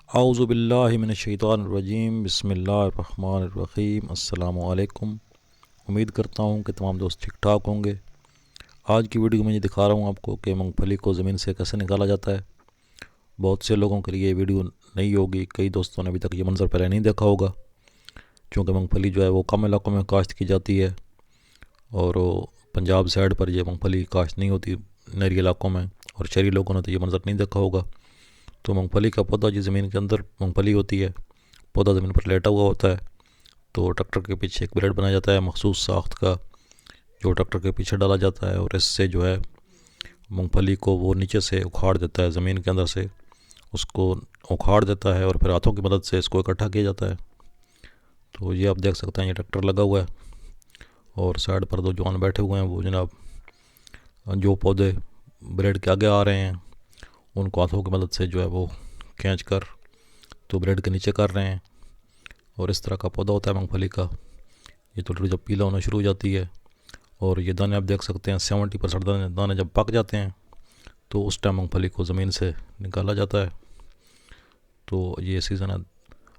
आऊज़ुबिल्लाहि मिनश्शैतानिर्रजीम बिस्मिल्लाहिर्रहमानिर्रहीम अस्सलामु अलैकुम। उम्मीद करता हूँ कि तमाम दोस्त ठीक ठाक होंगे। आज की वीडियो में ये दिखा रहा हूँ आपको कि मूंगफली को ज़मीन से कैसे निकाला जाता है। बहुत से लोगों के लिए ये वीडियो नहीं होगी, कई दोस्तों ने अभी तक ये मंज़र पहले नहीं देखा होगा, क्योंकि मूंगफली जो है वो कम इलाकों में काश्त की जाती है और पंजाब साइड पर यह मूंगफली काश्त नहीं होती, नहरी इलाकों में, और शहरी लोगों ने तो ये मंज़र नहीं देखा होगा। तो मूंगफली का पौधा जो ज़मीन के अंदर मूंगफली होती है, पौधा ज़मीन पर लेटा हुआ होता है, तो ट्रैक्टर के पीछे एक ब्लेड बनाया जाता है मखसूस साख्त का, जो ट्रैक्टर के पीछे डाला जाता है और इससे जो है मूंगफली को वो नीचे से उखाड़ देता है, ज़मीन के अंदर से उसको उखाड़ देता है और फिर हाथों की मदद से इसको इकट्ठा किया जाता है। तो ये आप देख सकते हैं, ये ट्रैक्टर लगा हुआ है और साइड पर दो जवान बैठे हुए हैं। वो जनाब जो पौधे ब्लेड के आगे आ रहे हैं उनको हाथों की मदद से जो है वो खींच कर तो ब्लेड के नीचे कर रहे हैं। और इस तरह का पौधा होता है मूंगफली का। ये थोड़ी जब पीला होना शुरू हो जाती है और ये दाने आप देख सकते हैं 70% दाने जब पक जाते हैं तो उस टाइम मूंगफली को ज़मीन से निकाला जाता है। तो ये सीज़न है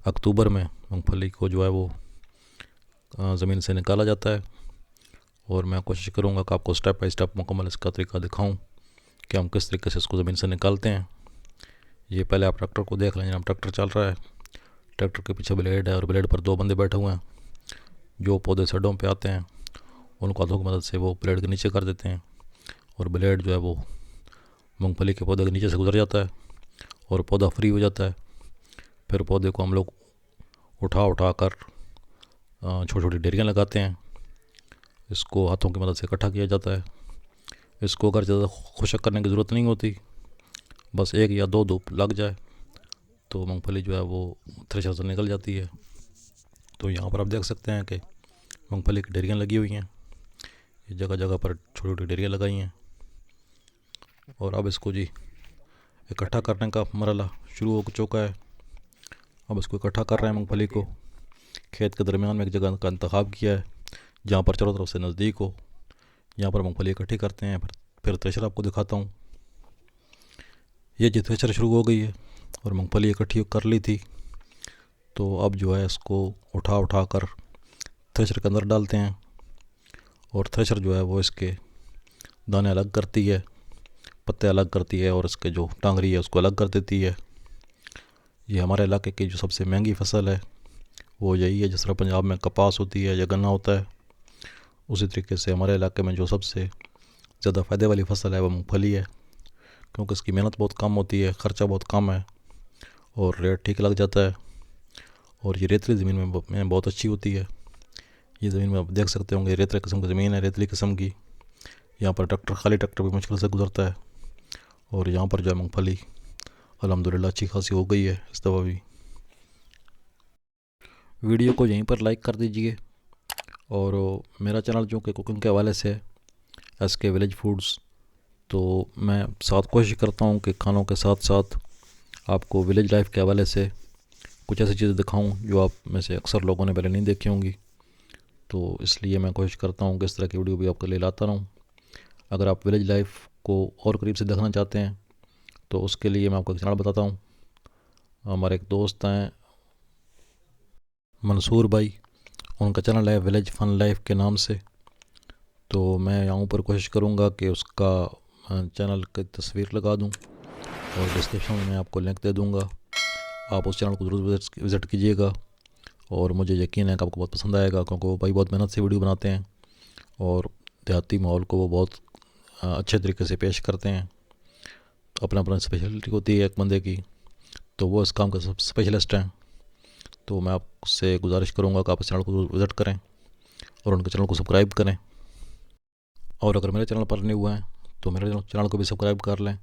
अक्टूबर में, मूंगफली को जो है वो ज़मीन से निकाला जाता है। और मैं कोशिश करूँगा कि आपको स्टेप बाई स्टेप मुकम्मल इसका तरीका दिखाऊँ कि हम किस तरीके से इसको ज़मीन से निकालते हैं। ये पहले आप ट्रैक्टर को देख लें, जनाब ट्रैक्टर चल रहा है, ट्रैक्टर के पीछे ब्लेड है और ब्लेड पर दो बंदे बैठे हुए हैं। जो पौधे सड़ों पे आते हैं उनको हाथों की मदद से वो ब्लेड के नीचे कर देते हैं और ब्लेड जो है वो मूंगफली के पौधे के नीचे से गुजर जाता है और पौधा फ्री हो जाता है। फिर पौधे को हम लोग उठा कर छोटी छोटी डेरियाँ लगाते हैं। इसको हाथों की मदद से इकट्ठा किया जाता है। इसको अगर ज़्यादा खुशक करने की ज़रूरत नहीं होती, बस एक या दो धूप लग जाए तो मूंगफली जो है वो थ्रेशर से निकल जाती है। तो यहाँ पर आप देख सकते हैं कि मूंगफली की डेरियाँ लगी हुई हैं, ये जगह जगह पर छोटी छोटी डेरियाँ लगाई हैं। और अब इसको जी इकट्ठा करने का मरहला शुरू हो चुका है। अब इसको इकट्ठा कर रहे हैं मूंगफली को। खेत के दरमियान में एक जगह का इंतखाब किया है जहाँ पर चारों तरफ से नज़दीक हो, यहाँ पर मूंगफली इकट्ठी करते हैं। फिर थ्रेशर आपको दिखाता हूँ। ये जी थ्रेशर शुरू हो गई है और मूंगफली इकट्ठी कर ली थी। तो अब जो है इसको उठा कर थ्रेशर के अंदर डालते हैं और थ्रेशर जो है वो इसके दाने अलग करती है, पत्ते अलग करती है और इसके जो टांगरी है उसको अलग कर देती है। ये हमारे इलाके की जो सबसे महंगी फ़सल है वो यही है। जिस तरह पंजाब में कपास होती है या गन्ना होता है, उसी तरीके से हमारे इलाके में जो सबसे ज़्यादा फ़ायदे वाली फ़सल है वो मूँगफली है, क्योंकि इसकी मेहनत बहुत कम होती है, ख़र्चा बहुत कम है और रेट ठीक लग जाता है। और ये रेतली ज़मीन में बहुत अच्छी होती है। ये ज़मीन में आप देख सकते होंगे, रेतले किस्म की ज़मीन है, रेतली किस्म की। यहाँ पर खाली ट्रैक्टर भी मुश्किल से गुजरता है। और यहाँ पर जो है मूँगफली अल्हम्दुलिल्लाह अच्छी खासी हो गई है इस दफ़ा भी। वीडियो को यहीं पर लाइक कर दीजिए। और मेरा चैनल जो कि कुकिंग के हवाले से है, SK विलेज फूड्स, तो मैं साथ कोशिश करता हूँ कि खानों के साथ साथ आपको विलेज लाइफ के हवाले से कुछ ऐसी चीज़ें दिखाऊं जो आप में से अक्सर लोगों ने पहले नहीं देखी होंगी। तो इसलिए मैं कोशिश करता हूँ कि इस तरह की वीडियो भी आपके लिए लाता रहूँ। अगर आप विलेज लाइफ को और करीब से देखना चाहते हैं तो उसके लिए मैं आपको एक चैनल बताता हूँ। हमारे एक दोस्त हैं मंसूर भाई, उनका चैनल है विलेज फन लाइफ के नाम से। तो मैं यहाँ पर कोशिश करूँगा कि उसका चैनल की तस्वीर लगा दूँ और डिस्क्रिप्शन में आपको लिंक दे दूँगा। आप उस चैनल को ज़रूर विज़िट कीजिएगा और मुझे यकीन है कि आपको बहुत पसंद आएगा, क्योंकि वो भाई बहुत मेहनत से वीडियो बनाते हैं और देहाती माहौल को वो बहुत अच्छे तरीके से पेश करते हैं। अपना अपना स्पेशलिटी होती है एक बंदे की, तो वो इस काम का सब स्पेशलिस्ट हैं। तो मैं आपसे गुजारिश करूँगा कि आप इस चैनल को विज़िट करें और उनके चैनल को सब्सक्राइब करें। और अगर मेरे चैनल पर नहीं हुए हैं तो मेरे चैनल को भी सब्सक्राइब कर लें।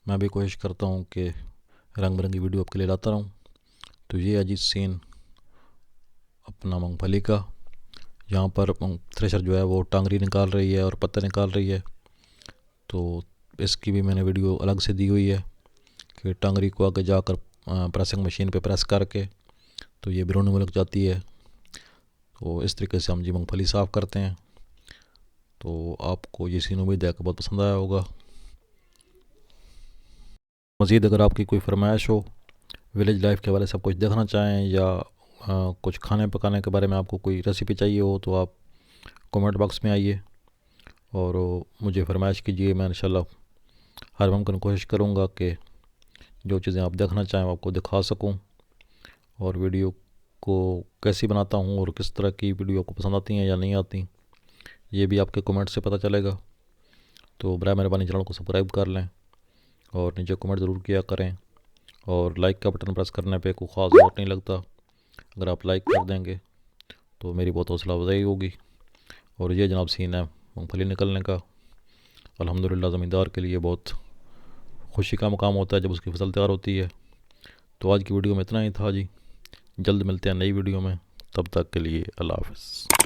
मैं भी कोशिश करता हूँ कि रंग बिरंगी वीडियो आपके लिए लाता रहूँ। तो ये अजीत सीन अपना मूंगफली का, यहाँ पर थ्रेशर जो है वो टांगरी निकाल रही है और पत्ते निकाल रही है। तो इसकी भी मैंने वीडियो अलग से दी हुई है कि टांगरी को आगे जाकर प्रेसिंग मशीन पे प्रेस करके तो ये बिरोने में लग जाती है। तो इस तरीके से हम जी मूंगफली साफ़ करते हैं। तो आपको ये सीन उम्मीद है कि बहुत पसंद आया होगा। मज़ीद अगर आपकी कोई फरमाइश हो विलेज लाइफ के बारे में सब कुछ देखना चाहें या कुछ खाने पकाने के बारे में आपको कोई रेसिपी चाहिए हो तो आप कमेंट बॉक्स में आइए और मुझे फरमाइश कीजिए। मैं इंशाल्लाह हर मुमकिन कोशिश करूँगा कि जो चीज़ें आप देखना चाहें आपको दिखा सकूँ। और वीडियो को कैसी बनाता हूँ और किस तरह की वीडियो आपको पसंद आती हैं या नहीं आती, ये भी आपके कमेंट से पता चलेगा। तो बराए मेहरबानी चैनल को सब्सक्राइब कर लें और नीचे कमेंट ज़रूर किया करें। और लाइक का बटन प्रेस करने पे कोई ख़ास वोट नहीं लगता, अगर आप लाइक कर देंगे तो मेरी बहुत हौसला अफजाई होगी। और ये जनाब सीन है मूँगफली निकलने का। अल्हम्दुलिल्लाह ज़मींदार के लिए बहुत खुशी का मुकाम होता है जब उसकी फसल तैयार होती है। तो आज की वीडियो में इतना ही था जी। जल्द मिलते हैं नई वीडियो में, तब तक के लिए अल्लाह हाफ़िज़।